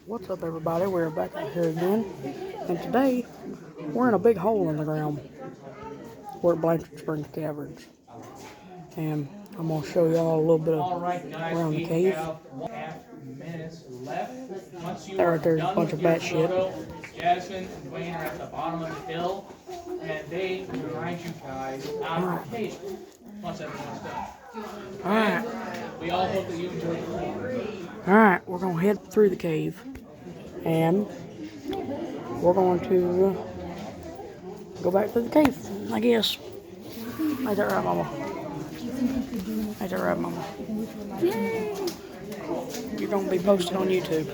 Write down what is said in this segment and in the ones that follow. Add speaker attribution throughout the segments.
Speaker 1: What's up, everybody? We're back out here again, and today we're in a big hole in the ground. We're at Blanchard Springs caverns, and I'm gonna show y'all a little bit of around the cave. There, right there's a bunch of bat shit.
Speaker 2: Jasmine and Dwayne are at the bottom of the hill, and they will guide you guys out of the cave once everyone's done.
Speaker 1: Alright.
Speaker 2: We all hope that you enjoy it.
Speaker 1: Alright, we're gonna head through the cave, and we're going to go back to the cave, I guess. Ain't that right, Mama? Ain't that right, Mama? You're gonna be posted on YouTube.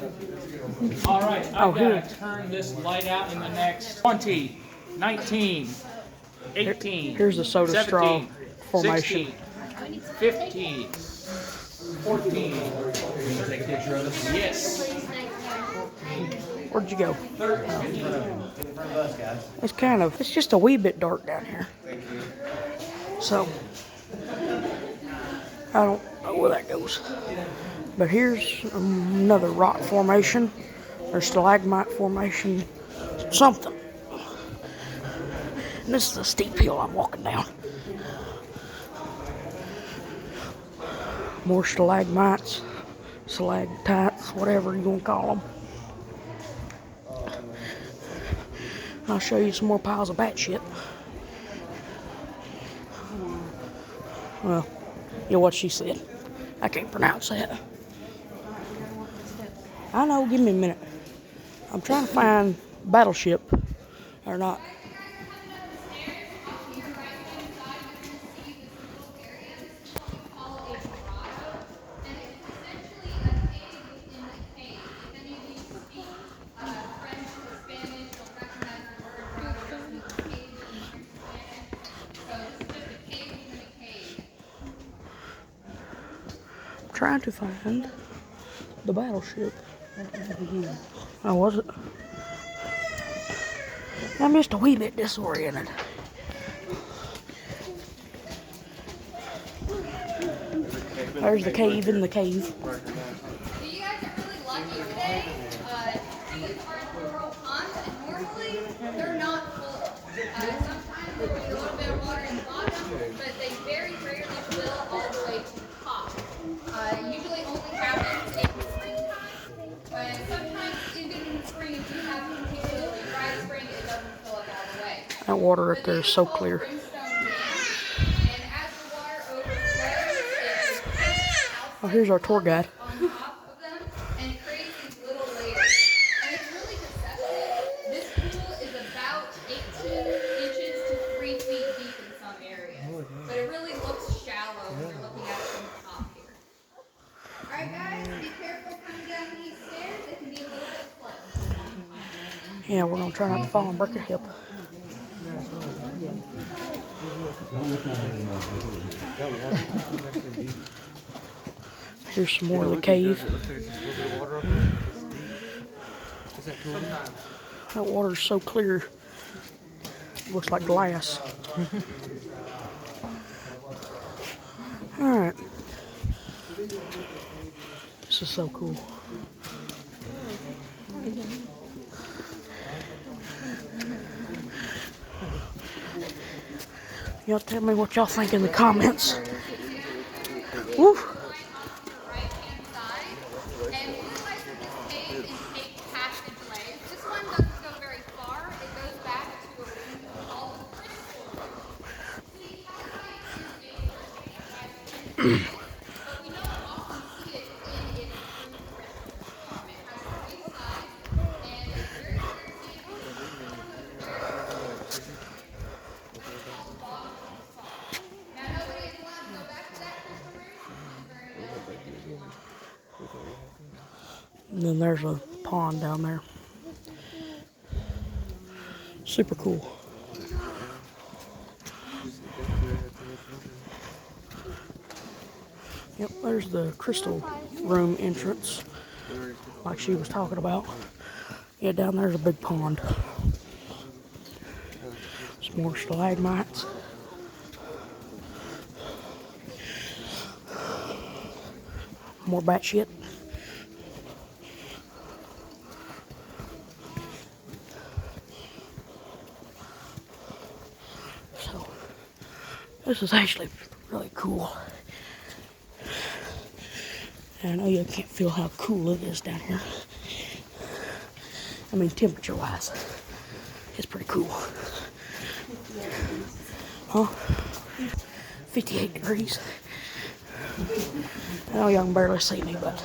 Speaker 2: All right, I've got to turn this light out in the next 20, 19, 18,
Speaker 1: Here's the soda
Speaker 2: 17,
Speaker 1: straw formation.
Speaker 2: 16, 15, 14. Take a picture of it. Yes.
Speaker 1: Where'd you go?
Speaker 2: 13.
Speaker 1: It's just a wee bit dark down here. So, I don't know where that goes. But here's another rock formation, or stalagmite formation, something. And this is a steep hill I'm walking down. More stalagmites, stalactites, whatever you want to call them. I'll show you some more piles of bat shit. Well, you know what she said. I can't pronounce that. I know, give me a minute. I'm trying to find battleship, or not. Trying to find the battleship. Oh, was it? I'm just a wee bit disoriented. There's the cave in the cave.
Speaker 3: So you guys are really lucky today. These are coral ponds, and normally they're not full. Sometimes there will be a little bit of water in the bottom, but they very rarely fill all the way to the top. Usually only happens in the springtime, but sometimes even in the spring, if you have a particularly dry spring, it doesn't fill up all the way.
Speaker 1: That water up there is so clear. Oh, here's our tour guide.
Speaker 3: On top of them and create these little layers. And it's really deceptive. This pool is about 18 inches to 3 feet deep in some areas. But it really looks shallow when you're looking at it from the top here. Alright guys, be careful coming down these stairs. They can be a little bit slippery.
Speaker 1: Yeah, we're gonna try not to fall and break your hip. Here's some more of the cave. That water's so clear, it looks like glass. Alright. This is so cool. Y'all tell me what y'all think in the comments. Woo! And then there's a pond down there. Super cool. Yep, there's the crystal room entrance, like she was talking about. Yeah, down there's a big pond. Some more stalagmites. More bat shit. This is actually really cool. And I know you can't feel how cool it is down here. I mean, temperature-wise, it's pretty cool. Huh? 58 degrees. I know y'all can barely see me, but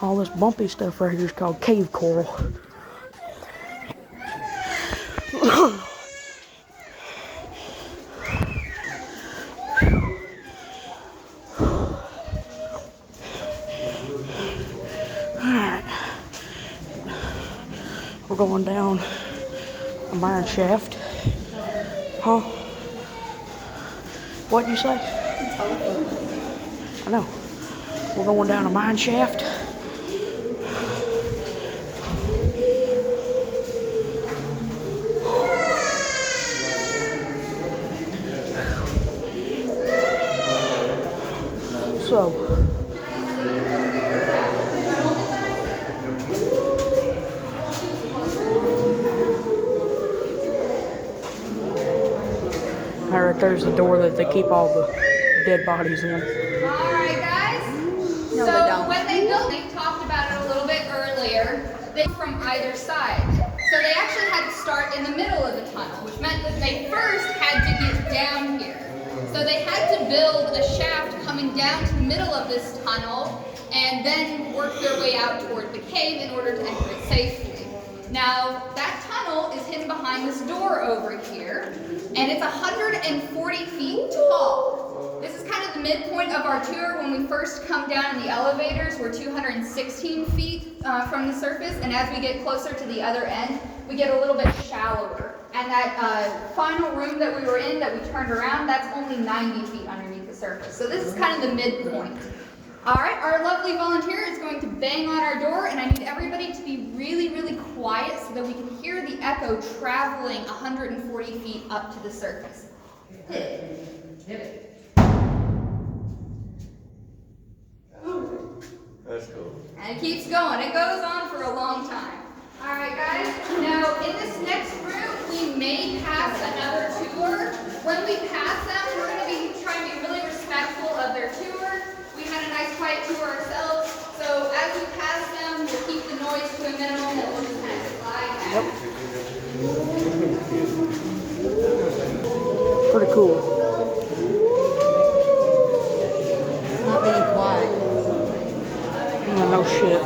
Speaker 1: all this bumpy stuff right here is called cave coral. Alright. We're going down a mine shaft. Huh? What'd you say? I know. We're going down a mine shaft. So, right there's the door that they keep all the dead bodies in.
Speaker 3: Alright guys,
Speaker 4: No,
Speaker 3: so
Speaker 4: they don't.
Speaker 3: when they built, they talked about it a little bit earlier, they from either side. So they actually had to start in the middle of the tunnel, which meant that they first had to get down here. So they had to build a shaft coming down to the middle of this tunnel and then work their way out toward the cave in order to enter it safely. Now, that tunnel is hidden behind this door over here, and it's 140 feet tall. This is kind of the midpoint of our tour. When we first come down in the elevators, we're 216 feet from the surface, and as we get closer to the other end, we get a little bit shallower. And that final room that we were in that we turned around, that's only 90 feet underneath the surface. So this is kind of the midpoint. All right, our lovely volunteer is going to bang on our door, and I need everybody to be really, really quiet so that we can hear the echo traveling 140 feet up to the surface.
Speaker 5: That's cool.
Speaker 3: And it keeps going. It goes on for a long time. All right, guys. Now, in this next room, we may pass another tour. When we pass them, we're going to be trying to be really respectful of their tour. We had a nice quiet tour ourselves, so as we pass them, we'll keep the noise to a minimum and we'll just kind of slide back.
Speaker 1: Pretty cool.
Speaker 4: Not being quiet.
Speaker 1: Yeah, no shit.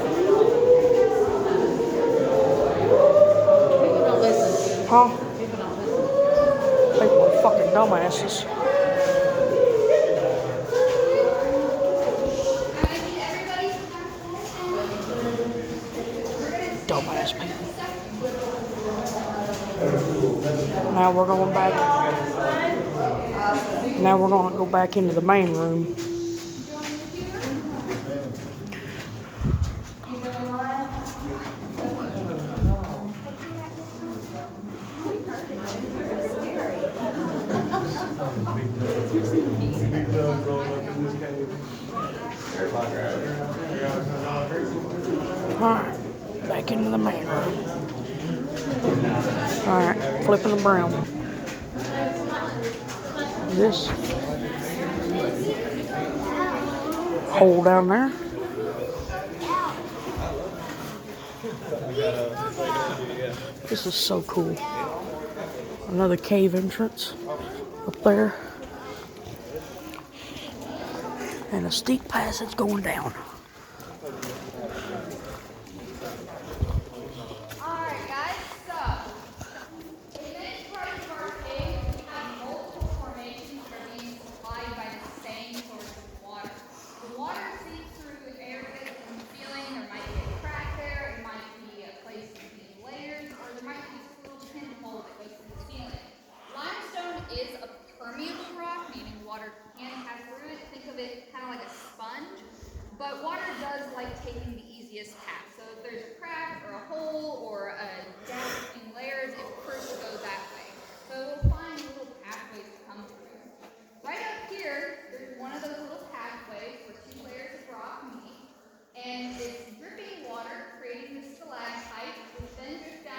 Speaker 4: People don't listen.
Speaker 1: Huh?
Speaker 4: People don't listen.
Speaker 1: People are fucking dumbasses.
Speaker 3: I need everybody to
Speaker 1: Dumbass people. Now we're going back. Now we're going to go back into the main room. Alright, back into the main room. Alright, flipping the brown. This hole down there. This is so cool. Another cave entrance up there. And a steep passage going down.
Speaker 3: Alright guys, so in this part of our cave, we have multiple formations that are being supplied by the same source of water. The water seeps through areas in the ceiling. There might be a crack there, it might be a place between layers, or there might be just a little pinhole that goes through the ceiling. Limestone is a permeable rock, meaning water can pass through it. Think of it kind of like a sponge. But water does like taking the easiest path. So if there's a crack or a hole or a gap between layers, it prefers to go that way. So we'll find little pathways to come through. Right up here, there's one of those little pathways where two layers of rock meet. And it's dripping water, creating this stalactite, which then drips down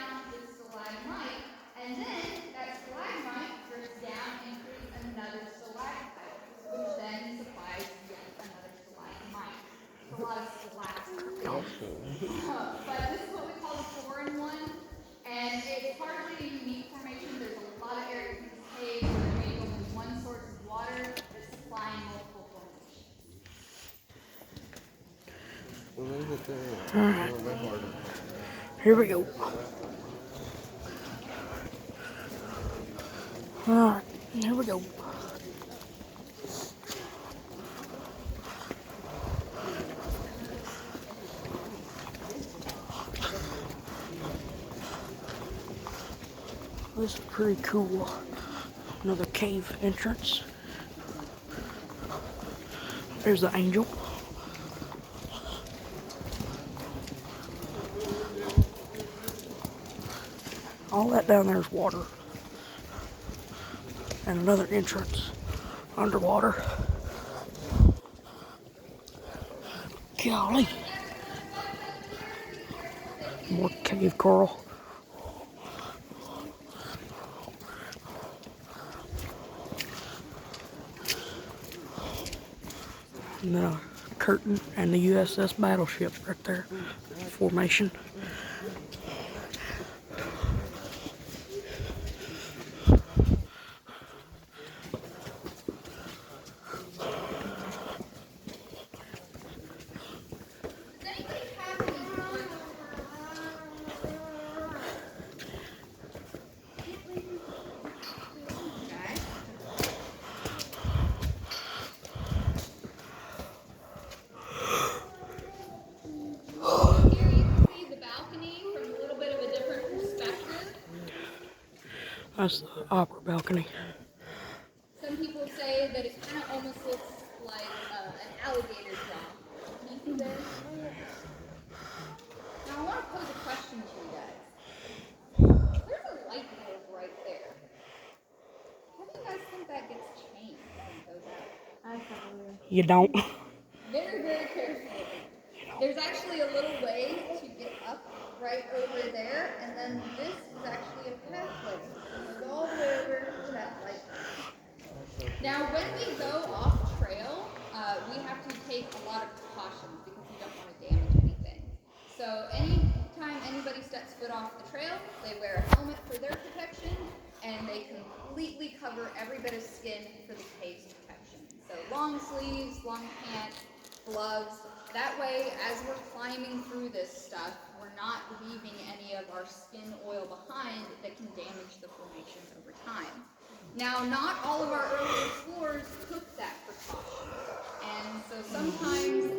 Speaker 1: Alright. Here we go. Alright, here we go. This is pretty cool. Another cave entrance. There's the angel. All that down there is water. And another entrance underwater. Golly. More cave coral. And then a curtain and the USS battleship right there. Formation. That's the opera balcony.
Speaker 3: Some people say that it kind of almost looks like an alligator jaw. Can you see there? Now I want to pose a question to you guys. There's a light bulb right there. How do you guys think that gets changed when it goes out?
Speaker 1: You don't.
Speaker 3: Very, very carefully. There's actually a little way to get up right over there, and then this is actually a pathway. It goes all the way over to that light. Now, when we go off trail, we have to take a lot of precautions because we don't want to damage anything. So anytime anybody steps foot off the trail, they wear a helmet for their protection, and they completely cover every bit of skin for the cave's protection. So long sleeves, long pants, gloves. That way, as we're climbing through this stuff, we're not leaving any of our skin oil behind that can damage the formation over time. Now, not all of our early explorers took that precaution. And so sometimes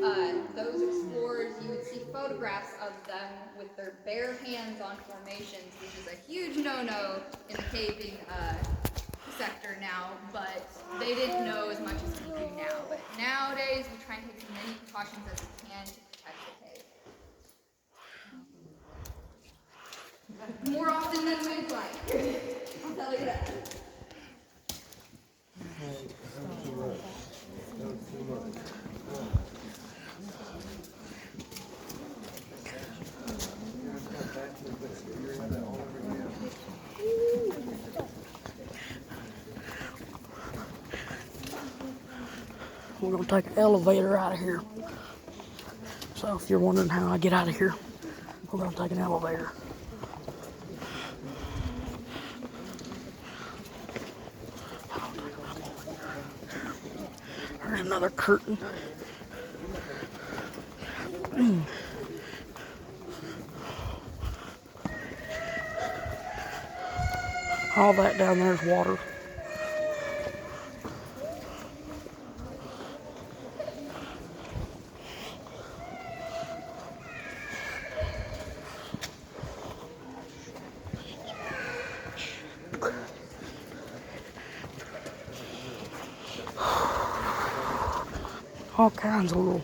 Speaker 3: those explorers, you would see photographs of them with their bare hands on formations, which is a huge no-no in the caving sector now, but they didn't know as much as we do now. But nowadays, we try and take as many precautions as we can to protect the cave. More often than we'd like. I'll tell you that.
Speaker 1: We're going to take an elevator out of here. So if you're wondering how I get out of here, we're going to take an elevator. There's another curtain. All that down there is water. All kinds of little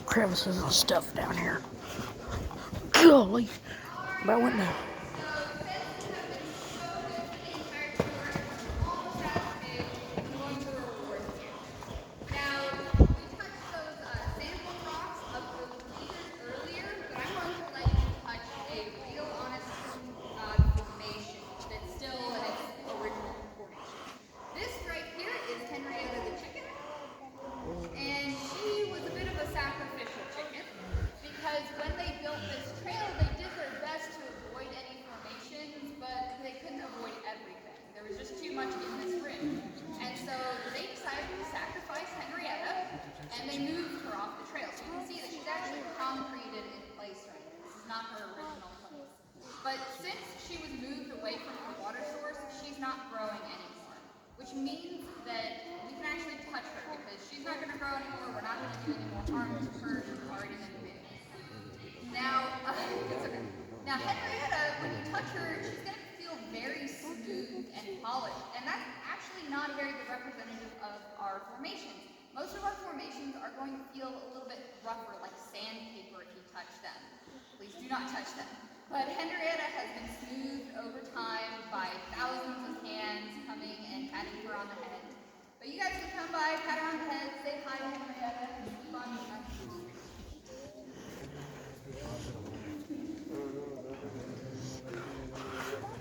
Speaker 1: crevices and stuff down here. Golly, about went down.
Speaker 3: And she was a bit of a sacrificial chicken because when they built this trail, they did their best to avoid any not growing anymore, which means that we can actually touch her because she's not going to grow anymore. We're not going to do any more harm to her. She's already been big. Now, it's okay. Now Henrietta, when you touch her, she's going to feel very smooth and polished, and that's actually not a very good representative of our formations. Most of our formations are going to feel a little bit rougher, like sandpaper if you touch them. Please do not touch them. But Henrietta has been smoothed over time by thousands of hands coming and patting her on the head. But you guys can come by, pat her on the head, say hi to Henrietta, and keep on with us.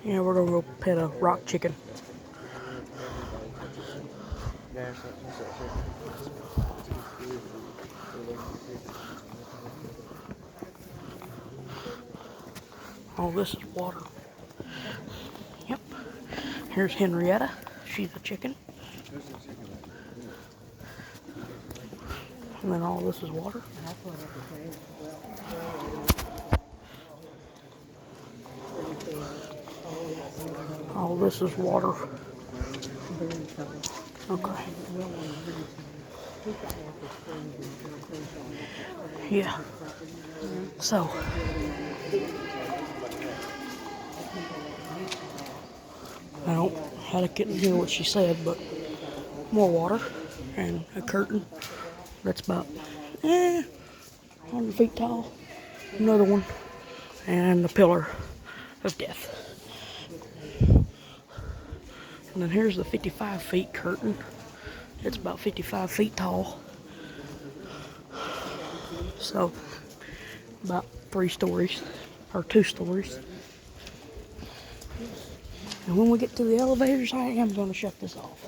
Speaker 1: Yeah, we're gonna go pet a rock chicken. Oh, this is water. Yep. Here's Henrietta. She's a chicken. And then all this is water. All this is water. Okay. Yeah. So. I couldn't hear what she said, but more water and a curtain that's about 100 feet tall. Another one. And a pillar of death. And then here's the 55 feet curtain. It's about 55 feet tall. So, about 3 stories, or 2 stories. And when we get to the elevators, I am going to shut this off.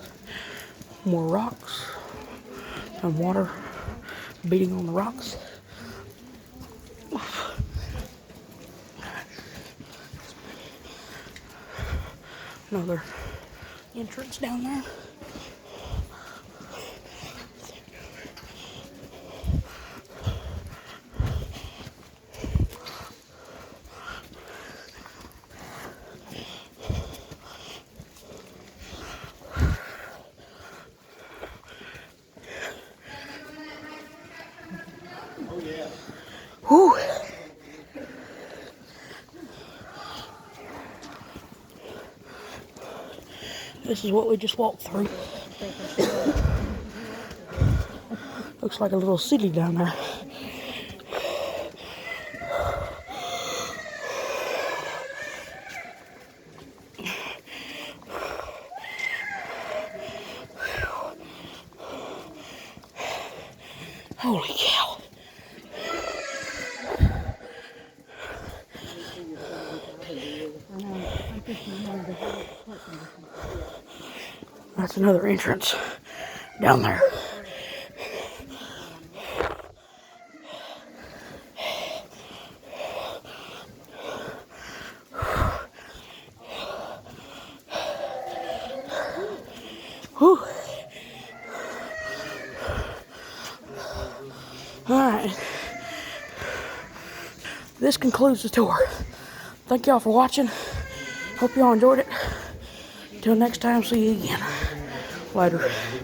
Speaker 1: More rocks and water beating on the rocks. Another entrance down there. Whew. This is what we just walked through. Looks like a little city down there. Holy cow. That's another entrance down there. Whew. Alright. This concludes the tour. Thank y'all for watching. Hope y'all enjoyed it. Till next time, see you again. Later.